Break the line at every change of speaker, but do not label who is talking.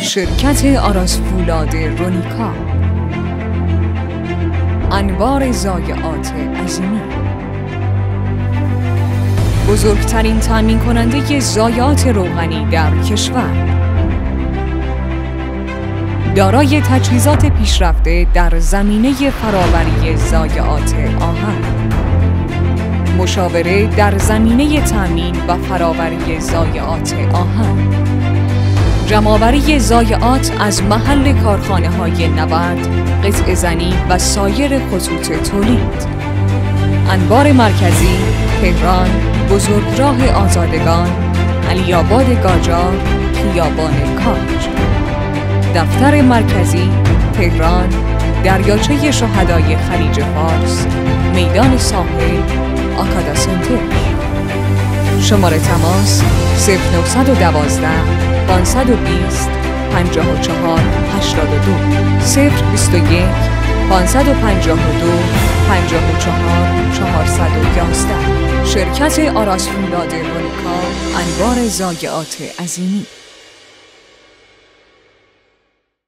شرکت آراس فولاد رونیکا، انبار ضایعات عظیمی، بزرگترین تامین کننده ضایعات روغنی در کشور، دارای تجهیزات پیشرفته در زمینه فراوری ضایعات آهن، مشاوره در زمینه تامین و فراوری ضایعات آهن، جمع‌آوری ضایعات از محل کارخانه‌های نبرد، قطعه‌زنی و سایر خطوط تولید. انبار مرکزی، تهران، بزرگراه آزادگان، علی‌آباد قاجار، خیابان کاج. دفتر مرکزی، تهران، دریاچه شهدای خلیج فارس، میدان ساحل، آکادا سنتر. شماره تماس 0912 520 54 82 021 552 54 411. شرکت آراس فولاد رونیکا، انبار ضایعات عظیمی.